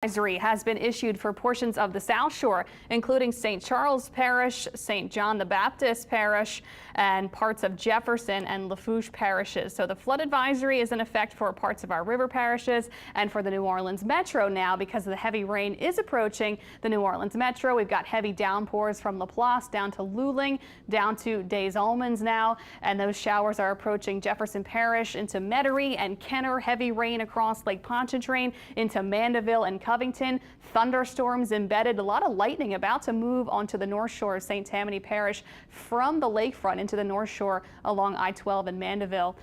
Advisory has been issued for portions of the South Shore, including St. Charles Parish, St. John the Baptist Parish, and parts of Jefferson and Lafourche parishes. So the flood advisory is in effect for parts of our river parishes and for the New Orleans Metro now because the heavy rain is approaching the New Orleans Metro. We've got heavy downpours from Laplace down to Luling, down to Des Allemands now, and those showers are approaching Jefferson Parish into Metairie and Kenner. Heavy rain across Lake Pontchartrain into Mandeville and Covington. Thunderstorms embedded, a lot of lightning about to move onto the North Shore of St. Tammany Parish from the lakefront into the North Shore along I-12 in Mandeville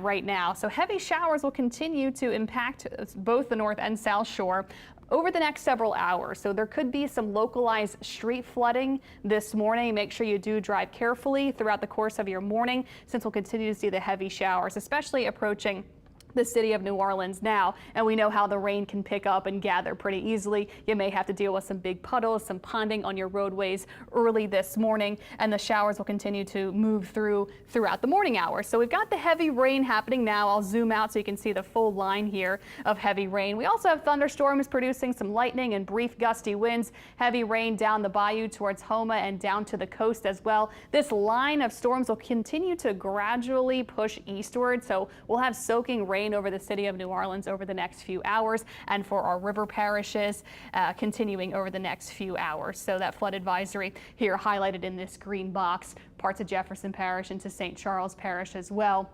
right now. So heavy showers will continue to impact both the North and South Shore over the next several hours. So there could be some localized street flooding this morning. Make sure you do drive carefully throughout the course of your morning, since we'll continue to see the heavy showers, especially approaching the city of New Orleans now, and we know how the rain can pick up and gather pretty easily. You may have to deal with some big puddles, some ponding on your roadways early this morning, and the showers will continue to move throughout the morning hours. So we've got the heavy rain happening now. I'll zoom out so you can see the full line here of heavy rain. We also have thunderstorms producing some lightning and brief gusty winds. Heavy rain down the bayou towards Houma and down to the coast as well. This line of storms will continue to gradually push eastward, so we'll have soaking rain over the city of New Orleans over the next few hours, and for our river parishes continuing over the next few hours. So that flood advisory here highlighted in this green box, parts of Jefferson Parish into St. Charles Parish as well,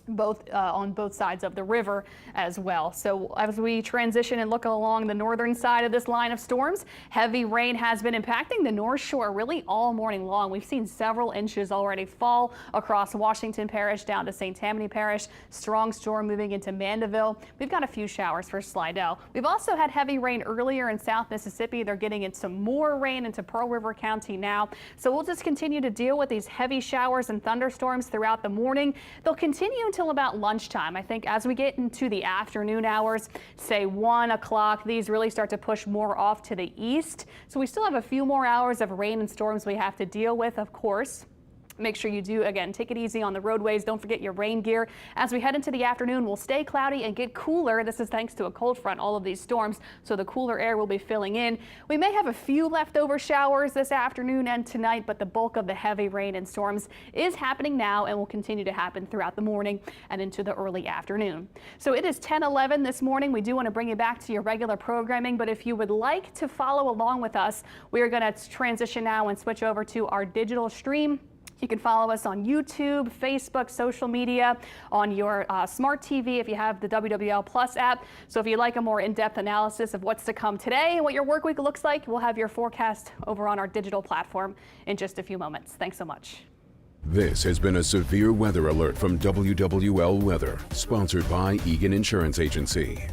both on both sides of the river as well. So as we transition and look along the northern side of this line of storms, heavy rain has been impacting the North Shore really all morning long. We've seen several inches already fall across Washington Parish down to St. Tammany Parish. Strong storm moving into Mandeville. We've got a few showers for Slidell. We've also had heavy rain earlier in South Mississippi. They're getting in some more rain into Pearl River County now. So we'll just continue to deal with these heavy showers and thunderstorms throughout the morning. They'll continue until about lunchtime. I think as we get into the afternoon hours, say 1 o'clock, these really start to push more off to the east. So we still have a few more hours of rain and storms we have to deal with, of course. Make sure you do, again, take it easy on the roadways. Don't forget your rain gear. As we head into the afternoon, we'll stay cloudy and get cooler. This is thanks to a cold front, all of these storms, so the cooler air will be filling in. We may have a few leftover showers this afternoon and tonight, but the bulk of the heavy rain and storms is happening now and will continue to happen throughout the morning and into the early afternoon. So it is 10:11 this morning. We do want to bring you back to your regular programming, but if you would like to follow along with us, we are going to transition now and switch over to our digital stream. You can follow us on YouTube, Facebook, social media, on your smart TV if you have the WWL Plus app. So if you'd like a more in-depth analysis of what's to come today and what your work week looks like, we'll have your forecast over on our digital platform in just a few moments. Thanks so much. This has been a severe weather alert from WWL Weather, sponsored by Egan Insurance Agency.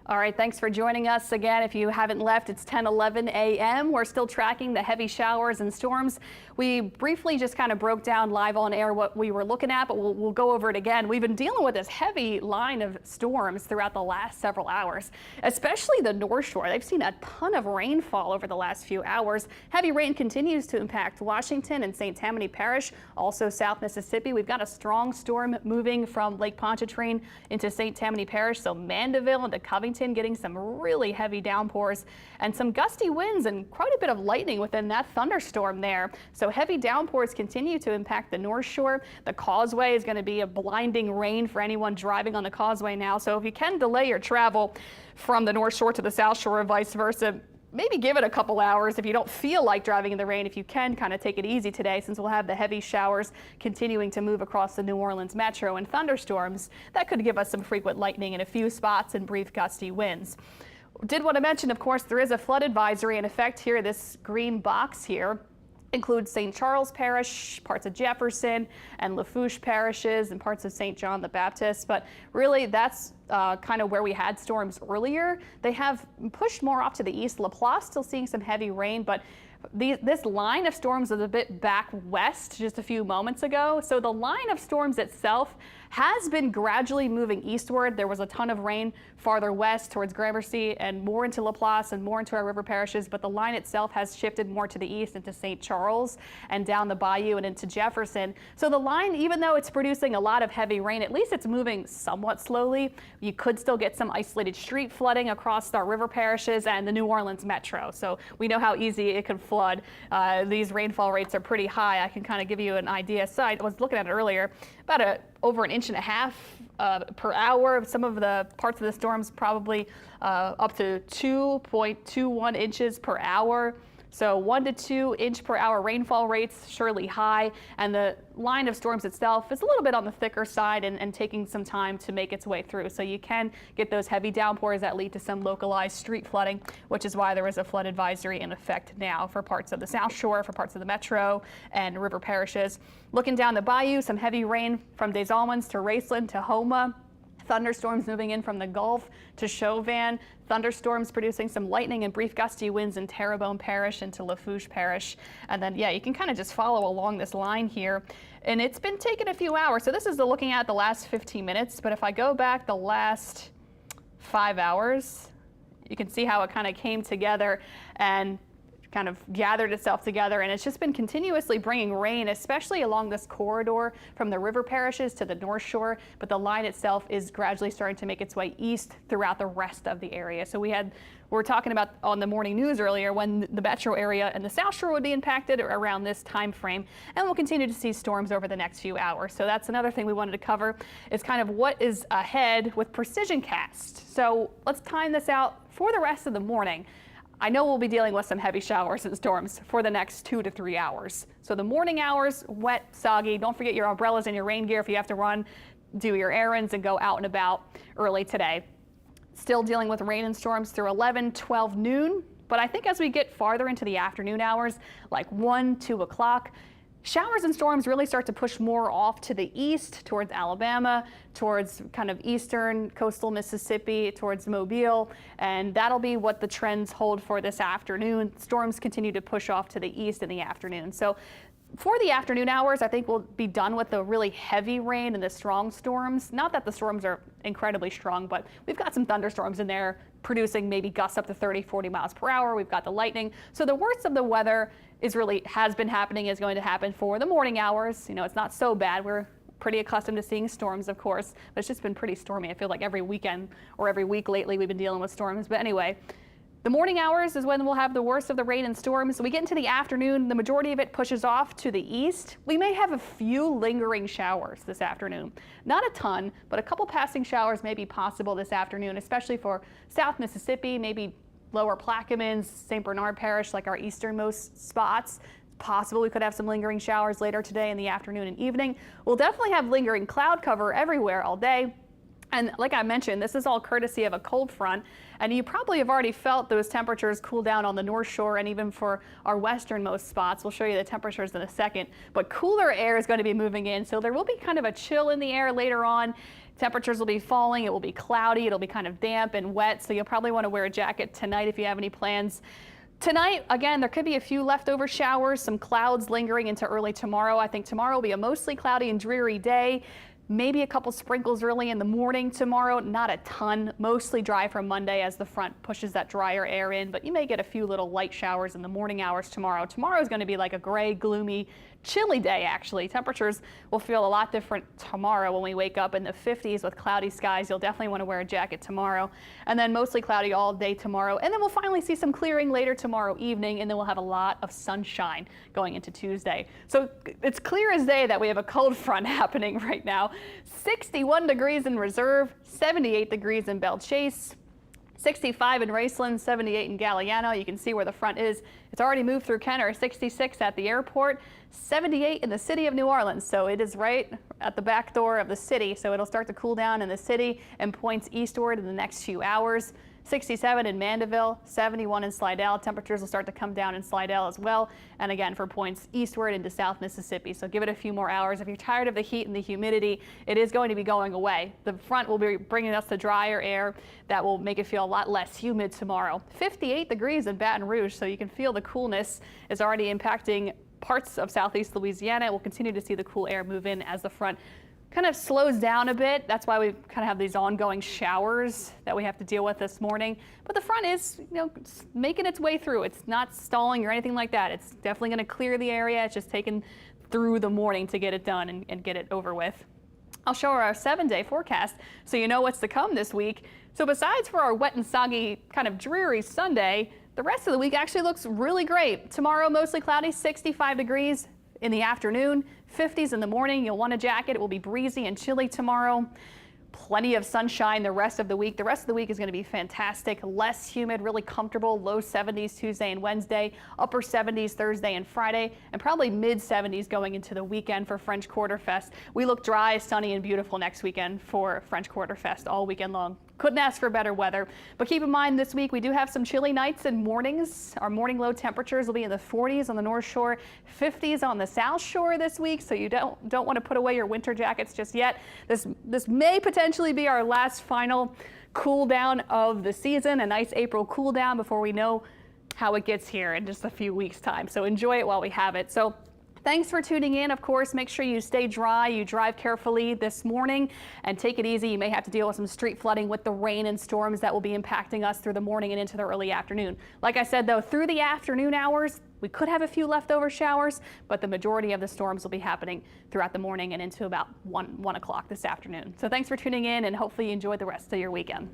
All right, thanks for joining us again. If you haven't left, it's 10:11 a.m. We're still tracking the heavy showers and storms. We briefly just kind of broke down live on air what we were looking at, but we'll go over it again. We've been dealing with this heavy line of storms throughout the last several hours, especially the North Shore. They've seen a ton of rainfall over the last few hours. Heavy rain continues to impact Washington and St. Tammany Parish, also South Mississippi. We've got a strong storm moving from Lake Pontchartrain into St. Tammany Parish, so Mandeville into Covington getting some really heavy downpours and some gusty winds and quite a bit of lightning within that thunderstorm there. So heavy downpours continue to impact the North Shore. The causeway is going to be a blinding rain for anyone driving on the causeway now. So if you can delay your travel from the North Shore to the South Shore or vice versa, maybe give it a couple hours if you don't feel like driving in the rain. If you can, kind of take it easy today, since we'll have the heavy showers continuing to move across the New Orleans Metro and thunderstorms that could give us some frequent lightning in a few spots and brief gusty winds. Did want to mention, of course, there is a flood advisory in effect here. This green box here includes St. Charles Parish, parts of Jefferson and Lafourche parishes, and parts of St. John the Baptist. But really, that's kind of where we had storms earlier. They have pushed more off to the east. Laplace still seeing some heavy rain, but this line of storms was a bit back west just a few moments ago. So the line of storms itself has been gradually moving eastward. There was a ton of rain farther west towards Gramercy and more into Laplace and more into our river parishes, but the line itself has shifted more to the east into St. Charles and down the bayou and into Jefferson. So the line, even though it's producing a lot of heavy rain, at least it's moving somewhat slowly. You could still get some isolated street flooding across our river parishes and the New Orleans metro. So we know how easy it can flood. These rainfall rates are pretty high. I can kind of give you an idea. So I was looking at it earlier, about over 1.5 inches per hour. Some of the parts of the storms probably up to 2.21 inches per hour. So 1 to 2 inch per hour rainfall rates, surely high. And the line of storms itself is a little bit on the thicker side and taking some time to make its way through. So you can get those heavy downpours that lead to some localized street flooding, which is why there is a flood advisory in effect now for parts of the South Shore, for parts of the metro and river parishes. Looking down the bayou, some heavy rain from Des Almonds to Raceland to Houma. Thunderstorms moving in from the Gulf to Chauvin. Thunderstorms producing some lightning and brief gusty winds in Terrebonne Parish into Lafourche Parish. And then, yeah, you can kind of just follow along this line here. And it's been taking a few hours. So this is looking at the last 15 minutes. But if I go back the last 5 hours, you can see how it kind of came together and kind of gathered itself together, and it's just been continuously bringing rain, especially along this corridor from the river parishes to the North Shore, but the line itself is gradually starting to make its way east throughout the rest of the area. So we were talking about on the morning news earlier when the metro area and the South Shore would be impacted around this time frame, and we'll continue to see storms over the next few hours. So that's another thing we wanted to cover, is kind of what is ahead with PrecisionCast. So let's time this out for the rest of the morning. I know we'll be dealing with some heavy showers and storms for the next 2 to 3 hours. So the morning hours, wet, soggy. Don't forget your umbrellas and your rain gear if you have to run, do your errands, and go out and about early today. Still dealing with rain and storms through 11, 12 noon. But I think as we get farther into the afternoon hours, like 1, 2 o'clock, showers and storms really start to push more off to the east, towards Alabama, towards kind of eastern coastal Mississippi, towards Mobile, and that'll be what the trends hold for this afternoon. Storms continue to push off to the east in the afternoon. So for the afternoon hours, I think we'll be done with the really heavy rain and the strong storms. Not that the storms are incredibly strong, but we've got some thunderstorms in there producing maybe gusts up to 30, 40 miles per hour. We've got the lightning. So the worst of the weather has been happening, is going to happen for the morning hours. You know, it's not so bad. We're pretty accustomed to seeing storms, of course, but it's just been pretty stormy. I feel like every weekend or every week lately we've been dealing with storms. But anyway, the morning hours is when we'll have the worst of the rain and storms. So we get into the afternoon, the majority of it pushes off to the east. We may have a few lingering showers this afternoon. Not a ton, but a couple passing showers may be possible this afternoon, especially for South Mississippi, maybe Lower Plaquemines, St. Bernard Parish, like our easternmost spots. It's possible we could have some lingering showers later today in the afternoon and evening. We'll definitely have lingering cloud cover everywhere all day. And like I mentioned, this is all courtesy of a cold front, and you probably have already felt those temperatures cool down on the North Shore and even for our westernmost spots. We'll show you the temperatures in a second, but cooler air is going to be moving in, so there will be kind of a chill in the air later on. Temperatures will be falling, it will be cloudy, it'll be kind of damp and wet, so you'll probably want to wear a jacket tonight if you have any plans. Tonight, again, there could be a few leftover showers, some clouds lingering into early tomorrow. I think tomorrow will be a mostly cloudy and dreary day. Maybe a couple sprinkles early in the morning tomorrow, not a ton, mostly dry from Monday as the front pushes that drier air in, but you may get a few little light showers in the morning hours tomorrow. Tomorrow is going to be like a gray, gloomy, chilly day, actually. Temperatures will feel a lot different tomorrow when we wake up in the 50s with cloudy skies. You'll definitely want to wear a jacket tomorrow. And then mostly cloudy all day tomorrow. And then we'll finally see some clearing later tomorrow evening, and then we'll have a lot of sunshine going into Tuesday. So it's clear as day that we have a cold front happening right now. 61 degrees in Reserve, 78 degrees in Belle Chase, 65 in Raceland, 78 in Galliano. You can see where the front is. It's already moved through Kenner. 66 at the airport, 78 in the city of New Orleans. So it is right at the back door of the city. So it'll start to cool down in the city and points eastward in the next few hours. 67 in Mandeville, 71 in Slidell. Temperatures will start to come down in Slidell as well. And again, for points eastward into South Mississippi. So give it a few more hours. If you're tired of the heat and the humidity, it is going to be going away. The front will be bringing us the drier air that will make it feel a lot less humid tomorrow. 58 degrees in Baton Rouge, so you can feel the coolness is already impacting parts of southeast Louisiana. We'll continue to see the cool air move in as the front kind of slows down a bit. That's why we kind of have these ongoing showers that we have to deal with this morning. But the front is, making its way through. It's not stalling or anything like that. It's definitely going to clear the area. It's just taking through the morning to get it done and get it over with. I'll show our 7-day forecast so you know what's to come this week. So besides for our wet and soggy, kind of dreary Sunday, the rest of the week actually looks really great. Tomorrow, mostly cloudy, 65 degrees in the afternoon, 50s in the morning. You'll want a jacket. It will be breezy and chilly tomorrow. Plenty of sunshine the rest of the week. The rest of the week is going to be fantastic. Less humid, really comfortable. Low 70s Tuesday and Wednesday, upper 70s Thursday and Friday, and probably mid 70s going into the weekend for French Quarter Fest. We look dry, sunny, and beautiful next weekend for French Quarter Fest all weekend long. Couldn't ask for better weather. But keep in mind this week we do have some chilly nights and mornings. Our morning low temperatures will be in the 40s on the North Shore, 50s on the South Shore this week. So you don't want to put away your winter jackets just yet. This may potentially be our last final cool down of the season, a nice April cool down before we know how it gets here in just a few weeks' time. So enjoy it while we have it. So thanks for tuning in. Of course, make sure you stay dry, you drive carefully this morning, and take it easy. You may have to deal with some street flooding with the rain and storms that will be impacting us through the morning and into the early afternoon. Like I said, though, through the afternoon hours, we could have a few leftover showers, but the majority of the storms will be happening throughout the morning and into about 1 o'clock this afternoon. So thanks for tuning in, and hopefully you enjoy the rest of your weekend.